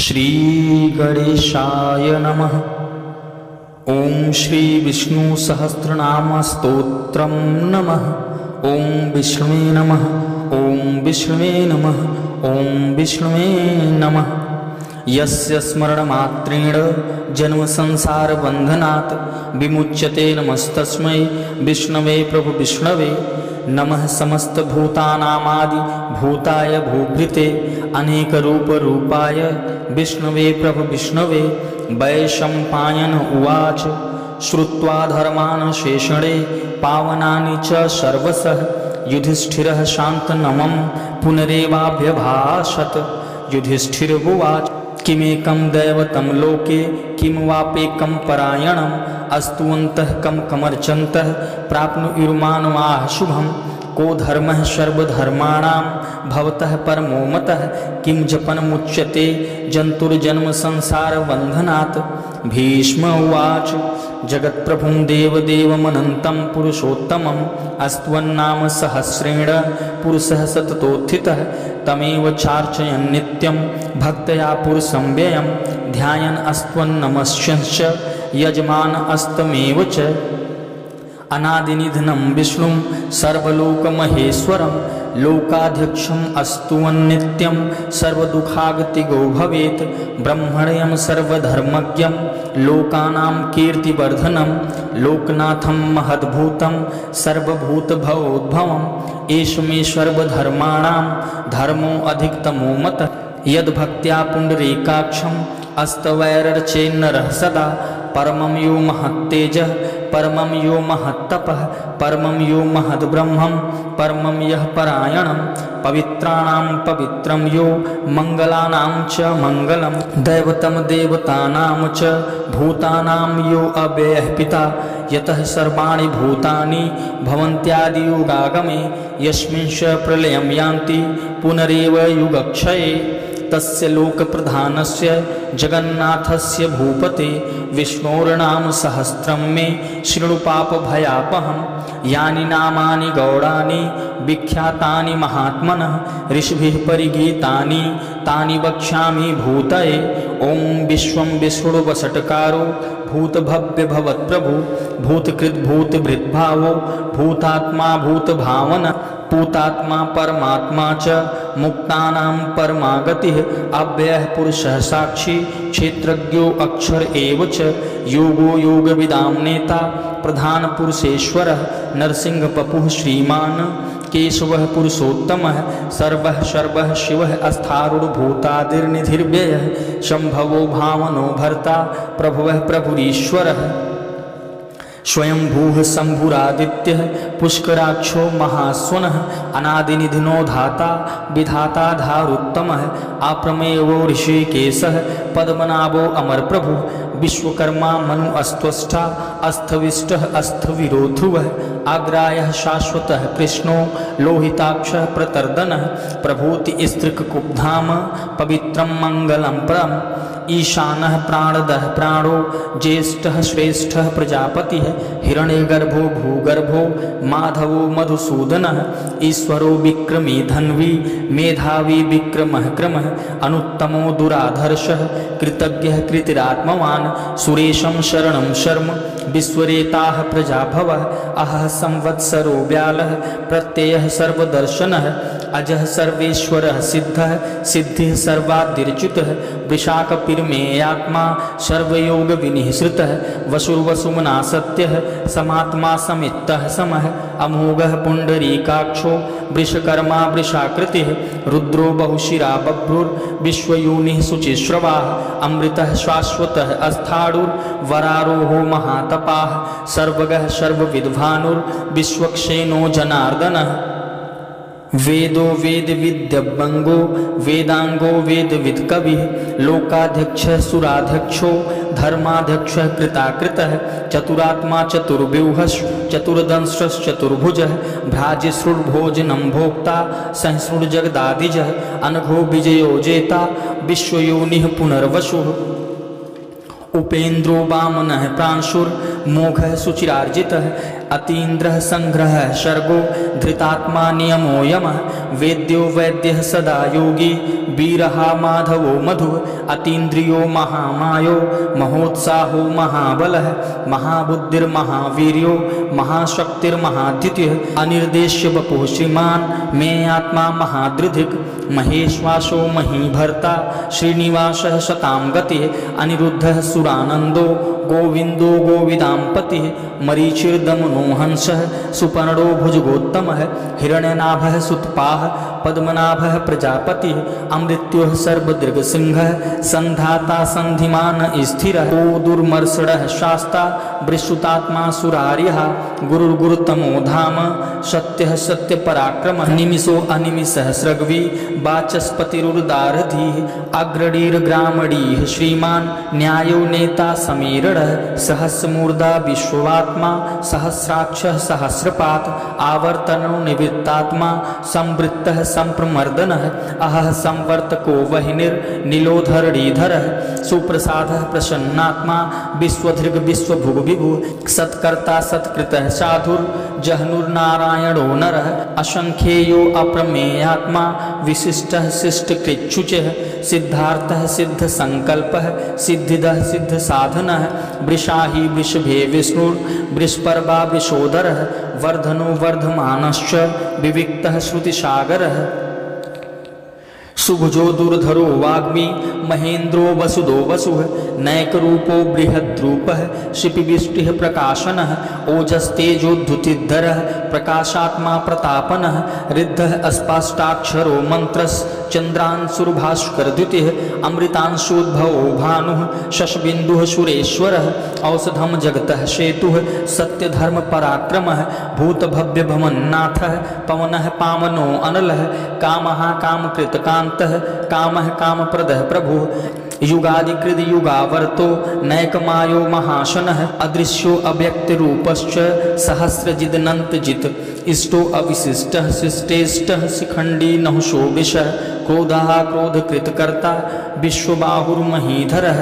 श्री गणेशाय नमः। ओम श्री विष्णु सहस्रनाम स्तोत्रम नमः। ओम विष्णुवे नमः। ओम विष्णुवे नमः। ओम विष्णुवे नमः। यस्य स्मरणमात्रेण जन्म संसार बंधनात् विमुच्यते नमस्तस्मै विष्णवे प्रभु विष्णवे नमः। समस्त भूतानामादि भूताय भूभृते अनेक रूप रूपाय विष्णवे प्रभु विष्णवे। वैशंपायन उवाच श्रुत्वा धर्मान् शेषणे पावनानि च सर्वशः युधिष्ठिरः शान्तनमं पुनरेवाभ्यभाषत। युधिष्ठिरोवाच किमेकं दैवतं लोके किं वाप्येकं परायणम् अस्तुवन्तः कं कमर्चन्तः प्राप्नुयुर्मानवाः शुभम्। को धर्मः सर्वधर्माणां भवतः परमो मतः किं जपनमुच्यते जन्तुर्जन्म संसारबन्धनात्। भीष्म उवाच जगत्प्रभुं देवदेवमनन्तं पुरुषोत्तमम् अस्तुवन्नाम सहस्रेण पुरुषः सततोत्थितः तमेव चार्चयन् नित्यं भक्तया पुरुषं व्ययं ध्यायन् अस्तुवन्नमस्यंश्च यजमान अस्तमेव च। अनादिनिधनं विष्णुं सर्वलोकमहेश्वरं लोकाध्यक्षम् अस्तुवन्नित्यं सर्वदुःखागतिगो भवेत्। ब्रह्मण्यं सर्वधर्मज्ञं लोकानां कीर्तिवर्धनं लोकनाथं महद्भूतं सर्वभूतभवोद्भवम्। एष मे सर्वधर्माणां धर्मो अधिकतमो मतः यद्भक्त्या पुण्डरीकाक्षम् अस्तवैरर्चेन्नरः सदा। परमं यो महत्तेजः परमं यो महत्तपः परमं यो महद्ब्रह्मं परमं यः परायणं पवित्राणां पवित्रं यो मंगलानां च मंगलं दैवतं देवतानां च भूतानां यो अव्ययः पिता। यतः सर्वाणि भूतानि भवन्त्यादियुगागमे यस्मिंश्च प्रलयं यान्ति पुनरेव युगक्षये। तस्य लोकप्रधानस्य जगन्नाथस्य भूपते विष्णोर्नाम सहस्रं मे शृणु पापभयापहम्। यानि नामानि गौडानि विख्यातानि महात्मनः ऋषिभिः परिगीतानि तानि वक्ष्यामि भूतये। ओम विश्वं विष्णुवषट्कारो भूतभव्यभवत्प्रभु भूतकृत भूतभृद्भावो भूतात्मा भूतभावनः पूतात्मा परमात्मा च मुक्तानां परमागतिः अव्ययः पुरुषः साक्षी क्षेत्रज्ञो अक्षर एव च योगो योगविदां नेता प्रधान पुरुषेश्वरः नरसिंहपपुः श्रीमान् केशवः पुरुषोत्तमः सर्वः सर्वः शिवः अस्थारूढभूतादिर्निधिर्व्ययः शम्भवो भावनो भर्ता प्रभुवः प्रभुरीश्वरः। स्वयंभूः शम्भुरादित्यः पुष्कराक्षो महास्वनः अनादिनिधिनो धाता विधाता धारुत्तमः अप्रमेयो ऋषिकेशः पद्मनाभो अमरप्रभु विश्वकर्मा मनु अस्त्वष्टा अस्थविष्टः अस्थविरो ध्रुवः आग्रायः शाश्वतः कृष्णो लोहिताक्षः प्रतर्दनः प्रभूति स्त्रिककुब्धाम पवित्रं मंगलं परम्। ईशानः प्राणदः प्राणो ज्येष्ठः श्रेष्ठः प्रजापतिः हिरण्यगर्भो भूगर्भो माधवो मधुसूदनः ईश्वरो विक्रमी धन्वी मेधावी विक्रमः क्रमः अनुत्तमो दुराधर्षः कृतज्ञः कृतिरात्मवान् सुरेशं शरणं शर्म विश्वरेताः प्रजाभवः अहः संवत्सरो व्यालः प्रत्ययः सर्वदर्शनः अजः सर्वेश्वरः सिद्धः सिद्धिः सर्वाद्यर्च्युतः वृषाकपिर्मेयात्मा सर्वयोग विनिःसृतः वसुर्वसुमना सत्यः समात्मा समित्तः समः अमोघः पुण्डरीकाक्षो वृषकर्मा वृषाकृतिः रुद्रो बहुशिरा बभ्रुर्विश्वयोनिः शुचिश्रवाः अमृतः शाश्वतः अस्थाणुर्वरारोहो महातपाः सर्वगः सर्वविद्वानुर्विश्वक्षेनो जनार्दनः। वेदो वेद विद्यभंगो वेदांगो वेद विद्कविः लोकाध्यक्षः सुराध्यक्षो धर्माध्यक्षः कृताकृतः चतुरात्मा चतुर्व्यूहश्च चतुर्दंष्ट्रश्चतुर्भुजः भ्राजिसृड्भोजनं भोक्ता सहस्रुर्जगदादिजः अनघो विजयो जेता विश्वयोनिः पुनर्वसुः उपेन्द्रो वामनः प्रांशुर्मोघः सुचिरार्जितः अतीन्द्रः संग्रहः सर्गो धृतात्मा नियमो यमः वेद्यो वैद्यः सदा योगी वीरः माधवो मधुः अतीन्द्रियो महामायो महोत्साहो महाबलः महाबुद्धिर्महावीर्यो महाशक्तिर्महाद्वितीयः अनिर्देश्य वपुः श्रीमान् मे आत्मा महादृधिक् महेश्वासो महीभर्ता श्रीनिवासः शतां गतिः अनिरुद्धः सुरानन्दो गोविंदो गोविदाम्पतिः मरीचिर्दमनो हंसः सुपर्णो भुजगोत्तमः हिरण्यनाभः सुतपाः पद्मनाभः प्रजापतिः अमृत्युः सर्वदीर्घसिंहः सन्धाता सन्धिमान् स्थिरः को दुर्मर्षणः शास्ता वृषुतात्मा सुरार्यः गुरुर्गुरुतमो धाम सत्यः सत्यपराक्रमः निमिषो अनिमिषः सृग्वी वाचस्पतिरुदारधीः अग्रणीर्ग्रामणीः श्रीमान् न्यायो नेता समीरणः सहस्रमूर्धा विश्वात्मा सहस्राक्षः सहस्रपात् आवर्तनो निवृत्तात्मा संवृत्तः संप्रमर्दनः अहः संवर्तको वह्निर्नीलोधरणीधरः सुप्रसादः प्रसन्नात्मा विश्वधृग् विश्वभुग् विभुः सत्कर्ता सत्कृतः साधुर्जह्नुर्नारायणो नरः असंख्येयो अप्रमेयात्मा विशिष्टः शिष्टकृच्छुचः सिद्धार्थः सिद्धसंकल्पः सिद्धिदः सिद्धसाधनः वृषाही वृषभे विष्णुर्वृषपर्वा वृषोदरः वर्धनो वर्धमानश्च विविक्तः श्रुतिसागरः सुभुजो दुर्धरो वाग्मी महेन्द्रो वसुदो वसुः नैकरूपो बृहद्रूपः शिपिविष्टिः प्रकाशनः ओजस्तेजोद्धुतिधरः प्रकाशात्मा प्रतापनः रिद्धः अस्पष्टाक्षरो मन्त्रश्चन्द्रांशुर्भास्करद्युतिः अमृतांशोद्भवो भानुः शशबिन्दुः सुरेश्वरः औषधं जगतः सेतुः सत्यधर्मपराक्रमः भूतभव्यभवन्नाथः पवनः पावनो अनलः कामः कामकृतकान्तः कामः कामप्रदः प्रभुः युगादिकृत युगावर्तो नैकमायो महाशनः अदृश्यो अव्यक्तरूपश्च सहस्रजिदनन्तजित् इष्टो अविशिष्टः शिष्टेष्टः शिखण्डी नहुषो विषः क्रोधः क्रोधकृतकर्ता विश्वबाहुर्महीधरः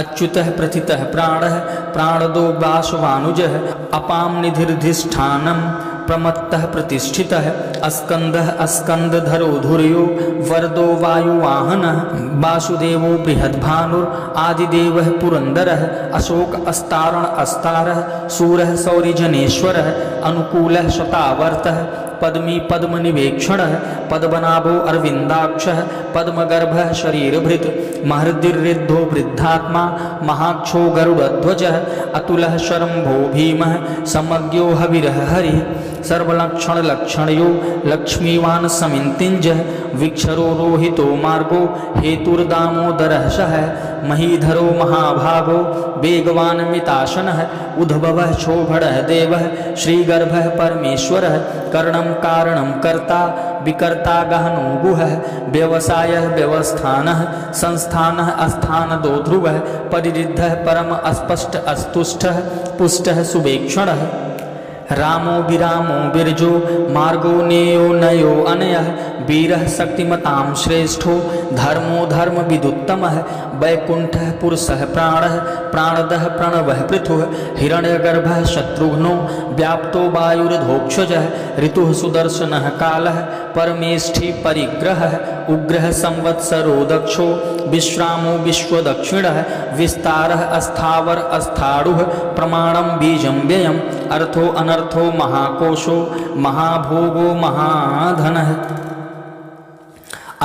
अच्युतः प्रथितः प्राणः प्राणदो वासवानुजः अपां निधिर्धिष्ठानं प्रमत्तः प्रतिष्ठितः अस्कंदः अस्कंदधरो धुर्यो वरदो वायुवाहनः वासुदेवो बृहद्भानुर् आदिदेवः पुरंदरः अशोक अस्तारण अस्तारः सूरः सौरिजनेश्वरः अनुकूलः शतावर्तः पद्मी पद्मनिवेक्षणः पद्मनाभो अरविन्दाक्षः पद्मगर्भः शरीरभृत् महर्दिर्रिद्धो वृद्धात्मा महाक्षो गरुडध्वजः अतुलः शरम्भो भीमः समज्ञो हविरः हरिः सर्वलक्षणलक्षणयो लक्ष्मीवान् समिन्तिञ्जः विक्षरो रोहितो मार्गो हेतुर्दामोदरः सः महीधरो महाभागो वेगवान् मिताशनः उद्भवः क्षोभणः देवः श्रीगर्भः परमेश्वरः करणं कारणं कर्ता विकर्ता गहनो गुहः व्यवसायः व्यवस्थानः संस्थानः अस्थानदो ध्रुवः परिरिद्धः परम अस्पष्ट अस्तुष्टः पुष्टः सुवेक्षणः रामो विरामो बिरजो मार्गो नेयो नयो अनयः वीरः शक्तिमतां श्रेष्ठो धर्मो धर्मविदुत्तमः वैकुण्ठः पुरुषः प्राणः प्राणदः प्रणवः पृथुः हिरण्यगर्भः शत्रुघ्नो व्याप्तो वायुर्धोक्षजः ऋतुः सुदर्शनः कालः परमेष्ठी परिग्रहः उग्रः संवत्सरो दक्षो विश्रामो विश्वदक्षिणः विस्तारः अस्थावर अस्थाणुः प्रमाणं बीजं व्ययम् अर्थो अनर्थो महाकोशो महाभोगो महाधनः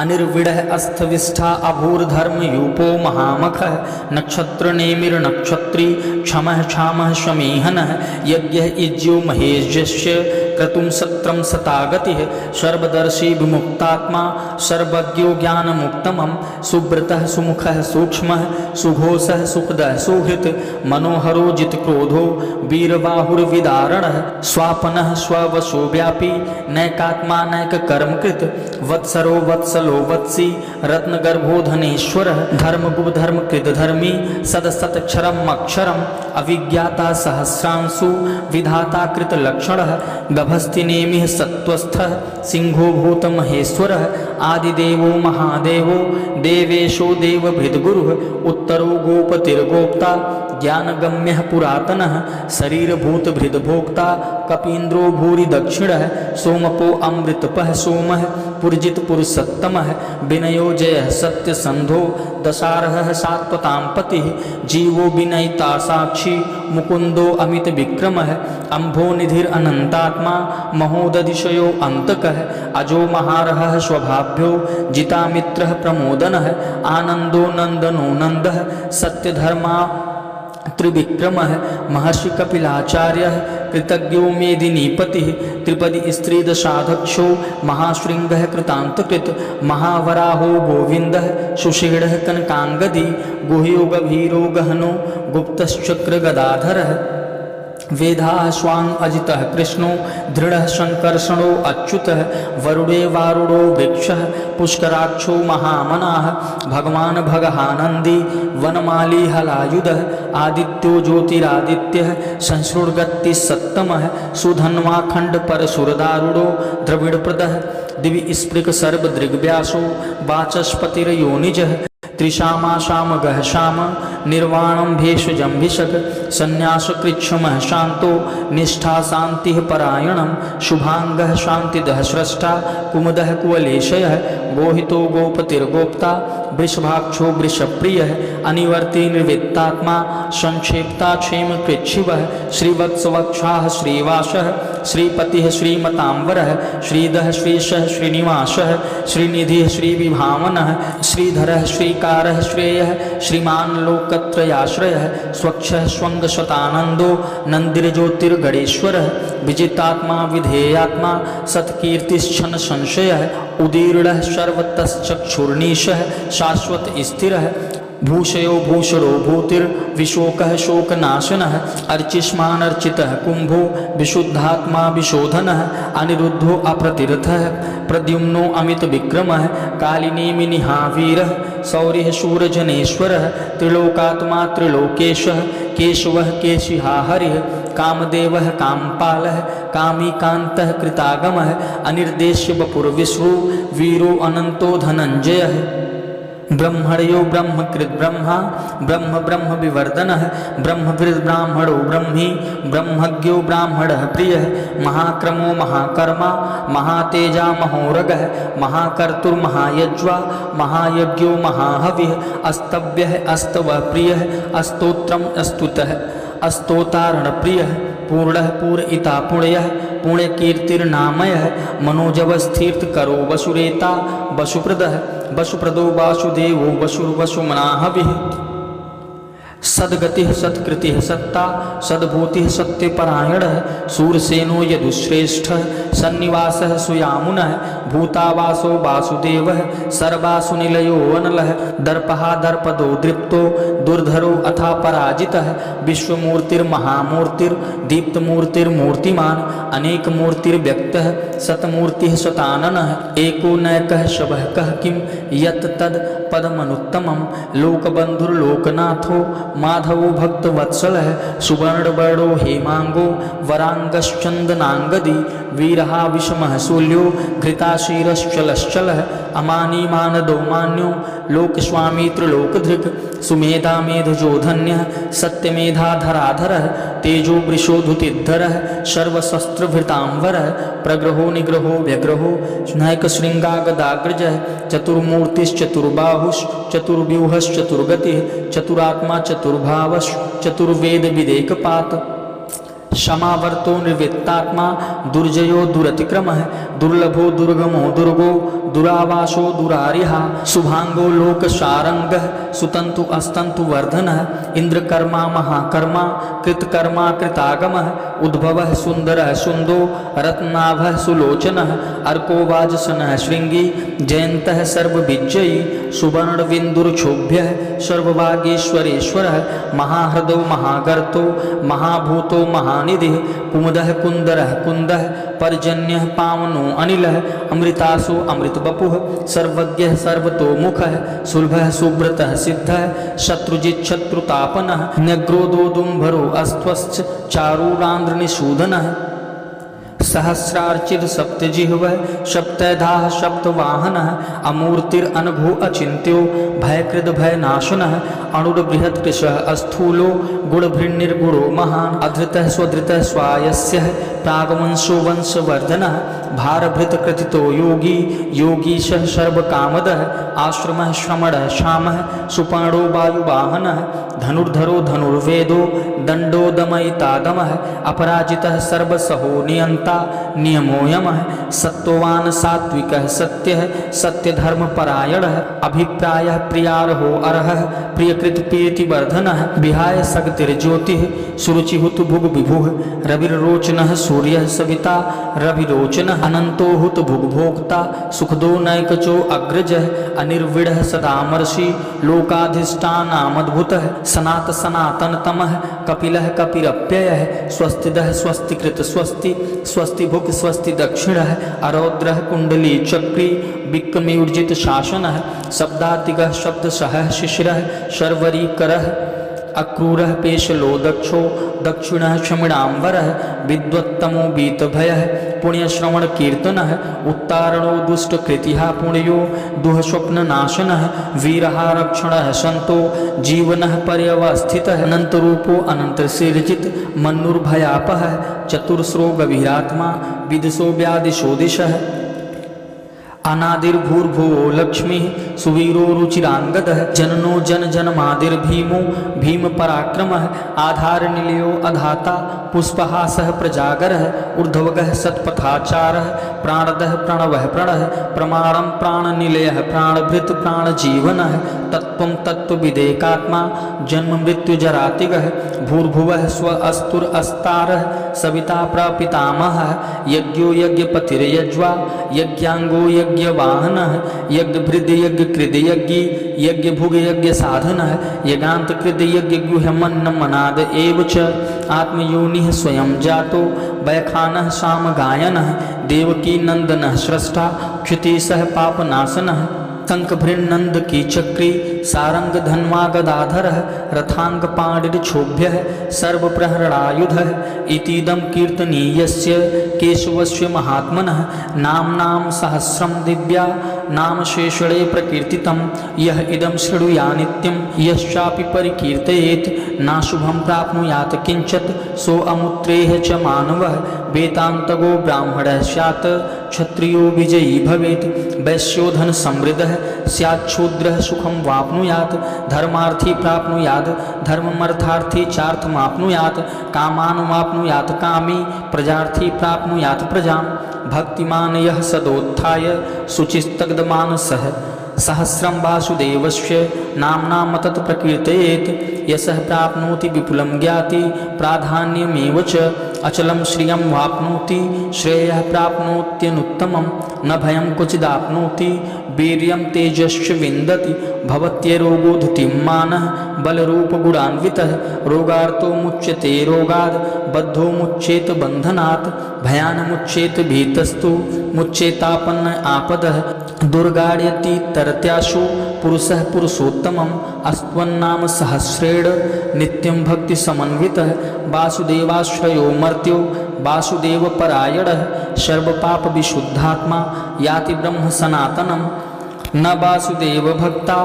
अनिर्विडः अस्थविष्ठा अभूर्धर्मयूपो महामखः नक्षत्रनेमिर्नक्षत्री क्षमः क्षामः शमीहनः यज्ञः इज्यो महेशस्य क्रतुं सत्रं सतागतिः सर्वदर्शी विमुक्तात्मा सर्वज्ञो ज्ञानमुत्तमं सुब्रतः सुमुखः सूक्ष्मः सुघोषः सुखदः सुहृत् मनोहरो जितक्रोधो वीरबाहुर्विदारणः स्वापनः स्ववशो व्यापी नैकात्मा नैककर्मकृत् वत्सरो वत्सलो वत्सी रत्नगर्भो धनेश्वरः धर्मगुपधर्मकृतधर्मी सदसत्क्षरम् अक्षरम् अविज्ञाता सहस्रांशु विधाता कृतलक्षणः गभस्ति नेमिः सत्त्वस्थः सिंहो भूत महेश्वरः आदिदेवो महादेवो देवेशो देवभृद्गुरुः उत्तरो गोपतिर्गोप्ता ज्ञानगम्यः पुरातनः शरीरभूतभृद्भोक्ता कपीन्द्रो भूरि दक्षिणः सोमपो अमृतपः सोमः पुरजित पुरुषोत्तमः विनयो जयः सत्यसन्धो दशार्हः सात्वतां पतिः जीवो विनयिता साक्षी मुकुन्दो अमित विक्रमः अम्भोनिधिरनन्तात्मा महोदधिशयो अन्तकः अजो महारहः स्वभाभ्यो जितामित्रः प्रमोदनः आनन्दो नन्दनो नन्दः सत्यधर्मा त्रिविक्रमः महर्षि कपिलाचार्यः कृतज्ञो मेदिनीपतिः त्रिपदी स्त्रीदशाध्यक्षो महाशृंगः कृतान्तकृत महावराहो गोविन्दः सुषेणः कनकांगदी गुह्यो गभीरो गहनो गुप्तश्चक्रगदाधरः वेदाः स्वांग अजितः कृष्णो दृढ़ः संकर्षणो अच्युतः वरुणे वारुणो वृक्षः पुष्कराक्षो महामनाः भगवान् भगहानन्दी वनमाली हलायुधः आदित्यो ज्योतिरादित्यः संसृड्गति सत्तमः सुधन्वाखण्ड परशुरदारुणो द्रविड़प्रदः दिवि स्पृक सर्वदृग्व्यासो वाचस्पतिर्योनिजः त्रिशामाशामगः शाम निर्वाणं भेषजम्भिषक संन्यासकृच्छमः शान्तो निष्ठा शान्तिः परायणं शुभांगः शान्तिदः स्रष्टा कुमुदः कुवलेशयः गोहितो गोपतिर्गोप्ता वृषभाक्षो वृषप्रियः अनिवर्ती निर्वित्तात्मा संक्षेप्ता क्षेमकृच्छिवः श्रीवत्सवक्षाः श्रीवासः श्रीपतिः श्रीमतांबरः श्रीधः श्रीशः श्रीनिवासः श्रीनिधिः श्रीविभावनः श्रीधरः श्रीकारः श्रेयः श्रीमान् लोकत्रयाश्रयः स्वच्छः स्वंगशतानन्दो नन्दिर्ज्योतिर्गणेश्वरः विजितात्मा विधेयात्मा सत्कीर्तिश्छन संशयः उदीर्णः सर्वतश्चक्षुर्निशः शाश्वत स्थिरः भूषयो भूषणो भूतिर्विशोकः शोकनाशनः अर्चिष्मानर्चितः कुंभो विशुद्धात्मा विशोधनः अनिरुद्धो अप्रतिरथः प्रद्युम्नो अमित विक्रमः कालिनेमिनिहावीरः शौर्यः शूरजनेश्वरः त्रिलोकात्मा त्रिलोकेशः केशवः केशिहाहरिः कामदेवः कामपालः कामीकान्तः कृतागमः अनिर्देश्य वपुर्विष्णु वीरो अनंतो धनंजयः ब्रह्मणयो ब्रह्मकृत ब्रह्मा ब्रह्म ब्रह्म विवर्धनः ब्रह्मवृद् ब्राह्मणो ब्रह्मी ब्रह्मज्ञो ब्राह्मणः प्रियः महाक्रमो महाकर्मा महातेजा महोरगः महाकर्तुर्महायज्वा महायज्ञो महाहविः अस्तव्यः अस्तवः प्रियः अस्तोत्रम् अस्तुतः अस्तोतारण प्रियः पूर्णः पूरयिता पुण्यः पुण्यकीर्तिर्नामयः मनोजवस्थीर्थकरो वसुरेता वसुप्रदः वसुप्रदो वासुदेवो वसुर्वसुमनाहविः सद्गतिः सत्कृतिः सत्ता सद्भूतिः सत्यपरायणः शूरसेनो यदुश्रेष्ठः सन्निवासः सुयामुनः भूतावासो वासुदेवः सर्वासुनिलयो अनलः दर्पः दर्पदो दृप्तो दुर्धरो अथा पराजितः विश्वमूर्तिर्महामूर्तिर्दीप्तमूर्तिर्मूर्तिमान् अनेकमूर्तिर्व्यक्तः सतमूर्तिः शताननः एको नैकः शवः कः किं यत् तद् पदमनुत्तमं लोकबन्धुर्लोकनाथो माधवो भक्तवत्सलः सुवर्णवर्णो हेमांगो वरांगश्चंदनांगदी वीरहा विषमः शूल्यो घृताशीरश्चलश्चलः अमानी मानदो मान्यो लोकस्वामी त्रिलोकधृक् सुमेधा मेधजो धन्यः सत्यमेधाधराधरः तेजो वृषोधुतिद्धरः सर्वशस्त्रभृतांबरः प्रग्रहो निग्रहो व्यग्रहो नायकशृंगागदाग्रजः चतुर्मूर्तिश्चतुर्बाहुश्चतुर्व्यूहश्चतुर्गतिः चतुरात्मा चतुर्भावश्चतुर्वेद विदेकपात क्षमावर्तो निर्वित्तात्मा दुर्जयो दुरतिक्रमः दुर्लभो दुर्गमो दुर्गो दुरावासो दुरारिहा शुभांगो लोकसारंगः सुतंतु अस्तंतु वर्धनः इंद्रकर्मा महाकर्मा कृतकर्मा कृतागमः उद्भवः सुंदरः सुंदो रत्नाभः सुलोचनः अर्को वाजसनः श्रृंगी जयन्तः सर्वविजयी सुवर्णविन्दुर्क्षोभ्यः सर्वभागेश्वरेश्वरः महाहृदो महागर्तो महाभूतो महानिधिः कुमुदः कुंदरः कुंदः पर्जन्यः पावनो अनिलः अमृतासु अमृतवपुः सर्वज्ञः सर्वतोमुखः सुलभः सुब्रतः सिद्धः शत्रुजित् शत्रुतापनः न्यग्रोदोदुम्भरो अस्त्वश्च चारूरांध्रनिषूदनः सहस्रार्चित सप्तजिह्वः सप्तधाः सप्तवाहनः अमूर्तिरनघो अचिन्त्यो भयकृद् भयनाशनः अणुर्बृहत्कृशः अस्थूलो गुणभृन्निर्गुणो महान् अधृतः स्वधृतः स्वायस्यः प्रागवंशो वंशवर्धनः भारभृतकृतितो योगी योगीशः सर्वकामदः आश्रमः श्रमणः श्यामः सुपर्णो वायुवाहनः धनुर्धरो धनुर्वेदो दण्डो दमयिता दमः अपराजितः सर्वसहो नियन्ता नियमो यमः सत्त्ववान् सात्विकः सत्यः सत्यधर्मपरायणः अभिप्रायः प्रियार्हो अर्हः प्रियकृतप्रीतिवर्धनः विहाय सगतिर्ज्योतिः सुरुचिहुत भुग् विभुः रविर्रोचनः सूर्यः सविता रविरोचनः अनन्तो हुत भुग्भोक्ता सुखदो नैकचो अग्रजः अनिर्विडः सदामर्षि लोकाधिष्ठानामद्भुतः सनात सनातनतमः कपिलः कपिरप्ययः स्वस्तिदः स्वस्तिकृत स्वस्ति स्वस्ति भुक् स्वस्ति दक्षिणः अरौद्रः कुण्डली चक्री विक्रमूर्जित शासनः शब्दातिगः शब्दसहः शिशिरः शर्वरीकरः अक्रूरः पेशलो दक्षो दक्षिणः क्षमिणाम्बरः विद्वत्तमो वीतभयः पुण्यश्रवणकीर्तनः उत्तारणो दुष्टकृतिः पुण्यो दुःस्वप्ननाशनः वीरः रक्षणः सन्तो जीवनः पर्यवस्थितः अनन्तरूपो अनन्तसृजित मन्नुर्भयापहः चतुर्स्रो गभीरात्मा विदुषो व्यादिशो दिशः अनादिर्भूर्भुवो लक्ष्मीः सुवीरो रुचिराङ्गदः जननो जनजन्मादिर्भीमो भीमपराक्रमः आधारनिलयो अधाता पुष्पहासः प्रजागरः ऊर्ध्वगः सत्पथाचारः प्राणदः प्रणवः प्रणः प्रमाणं प्राणनिलयः प्राणभृत् प्राणजीवनः तत्त्वं तत्त्वविदेकात्मा जन्ममृत्युजरातिगः भूर्भुवः स्व अस्तुरस्तारः सविता प्रपितामहः यज्ञो यज्ञपतिर्यज्वा यज्ञाङ्गो यज्ञवाहनः यज्ञभृद् यज्ञकृद् यज्ञी यज्ञभुग् यज्ञसाधनः यज्ञान्तकृद् यज्ञगुह्यमन्नमनाद एव च आत्मयोनिः स्वयं जातो वैखानः सामगायनः देवकीनन्दनः स्रष्टा क्षितिसः पापनाशनः शङ्खभृन्नन्द की चक्री सारंग धन्वा गदाधरः रथांग पाणिर्क्षोभ्यः सर्वप्रहरणायुधः इतीदं कीर्तनीयस्य केशवस्य महात्मनः नाम्नां सहस्रं दिव्या नाम शेषणे प्रकीर्तितं यः इदं शृणुया नित्यं यश्चापि परिकीर्तयेत् नाशुभं प्राप्नुयात् किञ्चित् सो अमुत्रेह च मानवः वेदान्तगो ब्राह्मणः स्यात् क्षत्रियो विजयी भवेत् वैश्यो धन समृद्धः स्याच्छूद्रः सुखं वाप्नुयात् धर्मार्थी प्राप्नुयात् धर्ममर्थार्थी चार्थमाप्नुयात् कामानुमाप्नुयात् कामी प्रजार्थी प्राप्नुयात् प्रजां भक्तिमान् यः सदोत्थाय शुचिस्तग्धमानसः सहस्रं वासुदेवस्य नाम्ना मतत प्रकीर्तयेत् यशः प्राप्नोति विपुलं ज्ञाति प्राधान्यमेव च अचलं श्रियं वाप्नोति श्रेयः प्राप्नोत्यनुत्तमं न भयं क्वचिदाप्नोति वीर्यं तेजश्च विन्दति भवत्यरोगो धृतिमानः बलरूपगुणान्वितः रोगार्तो मुच्यते रोगाद् बद्धो मुच्येत बन्धनात् भयानमुच्येत भीतस्तु मुच्येतापन्न आपदः दुर्गाड्यति तरत्याशु पुरुषः पुरुषोत्तमम् अस्त्वन्नाम सहस्रेण नित्यं भक्तिसमन्वितः वासुदेवाश्रयो मर्त्यो वासुदेवपरायणः सर्वपापविशुद्धात्मा याति ब्रह्म सनातनं न वासुदेव भक्ता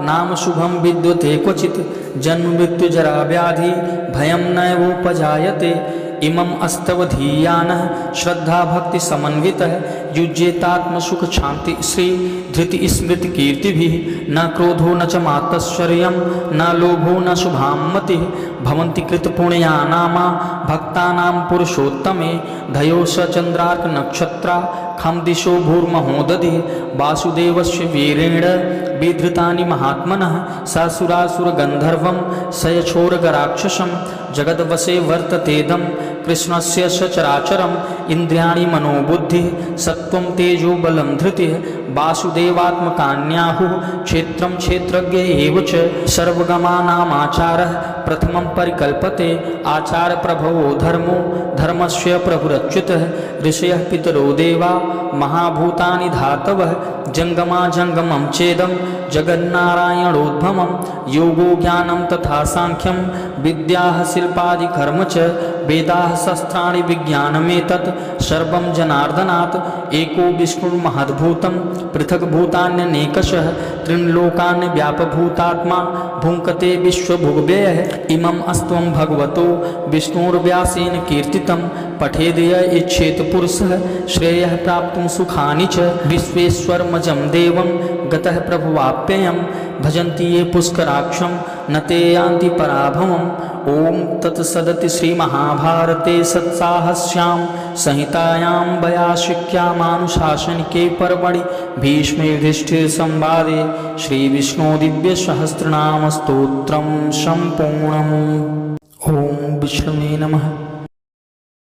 नाम शुभं विद्यते क्वचित् जन्म मृत्यु जरा व्याधि भयं नैवोपजायते इमम् अस्तवधीयानः श्रद्धा भक्ति समन्वितः युज्येतात्मसुख शांति श्री धृति स्मृति कीर्तिभिः न क्रोधो न च मात्सर्यं न लोभो न शुभामतिः भवन्ति कृतपुण्या नामा भक्तानां पुरुषोत्तमे धयो स चन्द्रार्क नक्षत्रा खं दिशो भूर्महोदधिः वासुदेवस्य वीरेण विधृतानि महात्मनः सासुरासुरगन्धर्वं सयछोरगराक्षसं जगद्वशे वर्ततेदं कृष्णस्य सचराचरम् इन्द्रियाणि मनोबुद्धिः सत्त्वं तेजो बलं धृतिः वासुदेवात्मकान्याहुः क्षेत्रं क्षेत्रज्ञ एव च सर्वगमानामाचारः प्रथमं परिकल्पते आचारप्रभवो धर्मो धर्मस्य प्रभुरच्युतः ऋषयः पितरो देवा महाभूतानि धातवः जंगमा जंगमं चेदं जगन्नारायणोद्भवं योगो ज्ञानं तथा सांख्यं विद्या शिल्पादिकर्म च वेदाः शस्त्राणि विज्ञानमेतत् सर्वं जनार्दनात् एको विष्णुर्महद्भूतं पृथग्भूतान्यनेकशः त्रिलोकान् व्यापभूतात्मा भुङ्क्ते विश्वभुग्व्ययः इमम् अस्त्वं भगवतो विष्णुर्व्यासेन कीर्तितं पठेद् य इच्छेत् पुरुषः श्रेयः प्राप्तुं सुखानि च विश्वेश्वरमजं देवं गतः प्रभुवाप्ययं भजन्ति ये पुष्कराक्षं न ते यान्ति पराभवम् ओम तत्सदति श्रीमहाभारते सत्साहस्यां संहितायां वयाशिक्यामानुशासनिके पर्वणि भीष्मयुधिष्ठिरसंवादे श्रीविष्णुदिव्यसहस्रनामस्तोत्रं सम्पूर्णम्। ओम विष्णवे नमः।